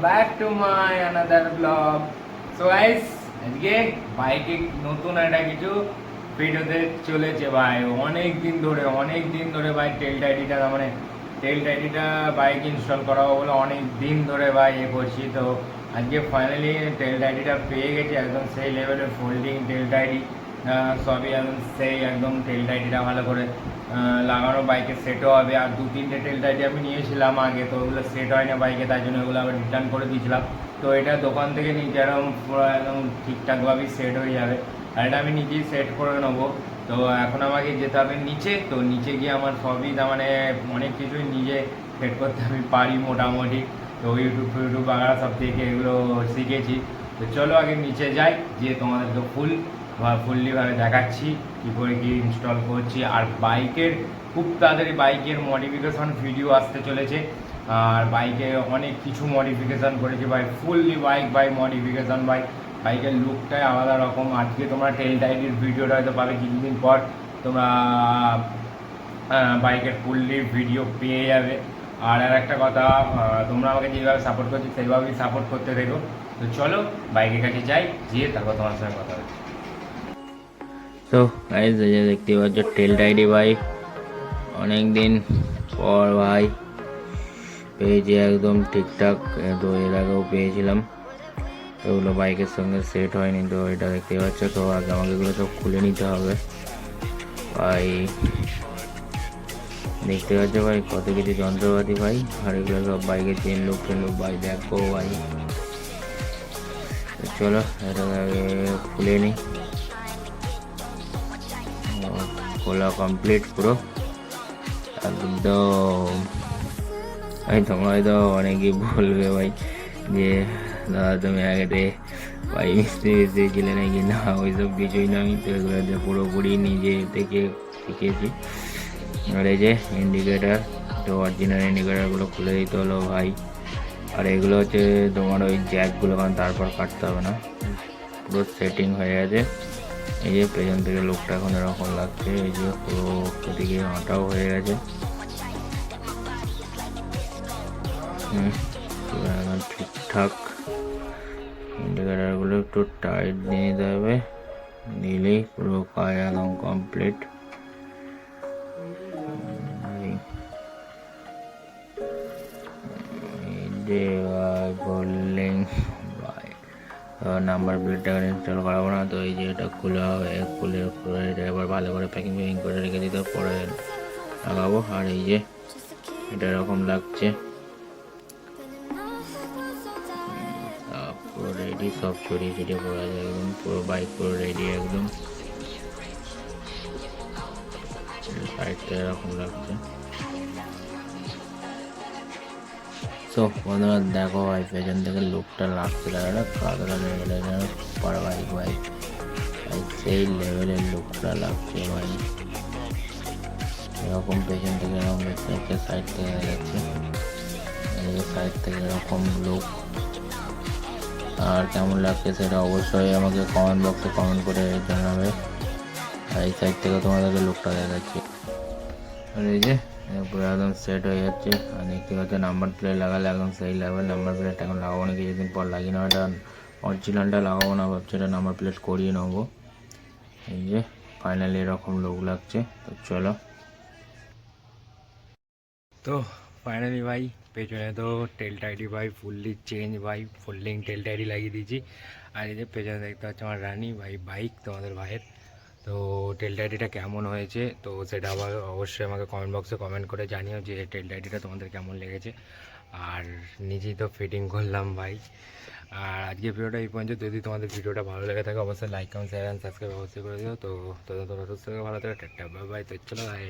Back to my another blog. So guys, আজকে বাইকে নতুন একটা কিছু ভিডিওতে চলেছে ভাই। অনেক দিন ধরে ভাই টেল টাইডিটা মানে টেল টাইডিটা বাইক ইনস্টল করা বলে অনেক দিন ধরে ভাই করছি। তো আজকে ফাইনালি টেল টাইডিটা পেয়ে গেছি, একদম সেই লেভেলের ফোল্ডিং টেল টাইডি, সবই একদম সেই একদম টেল টাইডিটা ভালো করে লাগানো বাইকে সেটও হবে। আর 2-3টে টেল টাইডি আমি নিয়েছিলাম আগে, তো ওগুলো সেট হয় না বাইকে, তাই জন্য ওগুলো আবার রিটার্ন করে দিয়েছিলাম। তো এটা দোকান থেকে নিচে এরকম পুরো একদম ঠিকঠাকভাবেই সেট হয়ে যাবে, আর এটা আমি নিজেই সেট করে নেবো। তো এখন আমাকে যেতে হবে নিচে, তো নিচে গিয়ে আমার সবই তার মানে অনেক কিছুই নিজে সেট করতে আমি পারি মোটামুটি। তো ইউটিউব বাংলা সব থেকে এগুলো শিখেছি। তো চলো আগে নিচে যাই, যে তোমাদেরকে ফুললিভাবে দেখাচ্ছি কী করে কী ইনস্টল করছি। আর বাইকের খুব তাড়াতাড়ি বাইকের মডিফিকেশন ভিডিও আসতে চলেছে। আর বাইকে অনেক কিছু মডিফিকেশান করেছি ভাই, ফুললি বাইক মডিফিকেশান ভাই। বাইকের লুকটাই আলাদা রকম। আজকে তোমরা টেল টাইডির ভিডিওটা হয়তো পাবে, কিছুদিন পর তোমরা বাইকের ফুললি ভিডিও পেয়ে যাবে। আর একটা কথা, তোমরা আমাকে যেভাবে সাপোর্ট করছো সেইভাবেই সাপোর্ট করতে থেকো। তো চলো বাইকের কাছে যাই, গিয়ে তারপর তোমার সঙ্গে কথা হচ্ছে। তো গাইস, এই যে দেখতে পাচ্ছ টেল টাইডি বাইক, অনেক দিন পর ভাই পেয়েছি একদম ঠিকঠাক। তো এর আগেও পেয়েছিলাম, তো ওগুলো বাইকের সঙ্গে সেট হয়নি। তো এটা দেখতে পাচ্ছ, তো আগে আমাকে এগুলো সব খুলে নিতে হবে ভাই। দেখতে পাচ্ছ ভাই কত কিছু যন্ত্রপাতি ভাই, আর এগুলো সব বাইকের চেন লুক ভাই, দেখো ভাই। চলো এটাকে আগে খুলে নিই। খোলা কমপ্লিট পুরো একদম। ভাই তোমরা হয়তো অনেকেই বলবে ভাই যে দাদা তুমি আগেতে ভাই মিস্ত্রি ছিলে নাকি, না ওইসব কিছুই না। আমি তো এগুলো পুরোপুরি নিজে থেকে শিখেছি। আর এই যে ইন্ডিকেটার, তো অরিজিনাল ইন্ডিকেটারগুলো খুলে দিতে হলো ভাই। আর এগুলো হচ্ছে তোমার ওই জ্যাকগুলো, কারণ তারপর কাটতে হবে না, পুরো সেটিং হয়ে গেছে। এই যে পেছন থেকে লোকটা এখন এরকম লাগছে, এই যে পুরো ওদিকে আটাও হয়ে গেছে। এখন ঠিকঠাক। ইন্ডিকেটারগুলো একটু টাইট দিয়ে নিতে হবে, দিলেই পুরো কাজ একদম কমপ্লিট। বললেন ভাই নাম্বার প্লেটটা ইনস্টল করাবো না, তো এই যে এটা খুলে হবে, খুলে এটা এবার ভালো করে প্যাকিং করে রেখে দিতে, পরে লাগাবো। আর এই যে এটা এরকম লাগছে, পুরো রেডি, সব ছড়িয়ে ছিটিয়ে পড়া যায় একদম, পুরো বাইক পুরো রেডি একদম। সাইডটা এরকম লাগছে। তো বন্ধুরা দেখো ভাই, পেছন থেকে লুকটা লাগছে, কাদরা লেভেলের সুপার বাইক ভাই, সেই লেভেলের লুকটা লাগছে ভাই। এরকম পেছন থেকে এরকম দেখতে হচ্ছে, সাইড থেকে যাচ্ছে, এই সাইড থেকে এরকম লুক। আর কেমন লাগছে সেটা অবশ্যই আমাকে কমেন্ট বক্সে কমেন্ট করে জানাবে। আর এই সাইড থেকে তোমাদেরকে লুকটা দেখাচ্ছি। আর এই যে পুরো একদম সেট হয়ে যাচ্ছে। আর দেখতে পাচ্ছি নাম্বার প্লেট লাগালে একদম সেই লেভেল। নাম্বার প্লেট এখন লাগাবো না, কিছুদিন পর লাগিয়ে নেবো। এটা অরিজিনালটা লাগাবো না, ভাবছি এটা নাম্বার প্লেট করিয়ে নেবো। এই যে ফাইনালি এরকম লুক লাগছে। তো চলো। তো ফাইনালি ভাই পেছনে তো টেল টাইডি ভাই ফুললি চেঞ্জ ভাই, ফোল্ডিং টেল টাইডি লাগিয়ে দিয়েছি। আর এই যে পেছনে দেখতে পাচ্ছি আমার রানি ভাই বাইক, তোমাদের ভাইয়ের। তো টেল টাইডিটা কেমন হয়েছে তো সেটা আবার অবশ্যই আমাকে কমেন্ট বক্সে কমেন্ট করে জানিও যে টেল টাইডিটা তোমাদের কেমন লেগেছে। আর নিজেই তো ফিটিং করলাম ভাই। আর আজকে ভিডিওটা এই পর্যন্ত। যদি তোমাদের ভিডিওটা ভালো লেগে থাকে অবশ্যই like comment share and subscribe অবশ্যই করে দিও। তো তোমরা সুস্থ থেকে ভালো থেকে টাটা বাই বাই। তো চলো ভাই।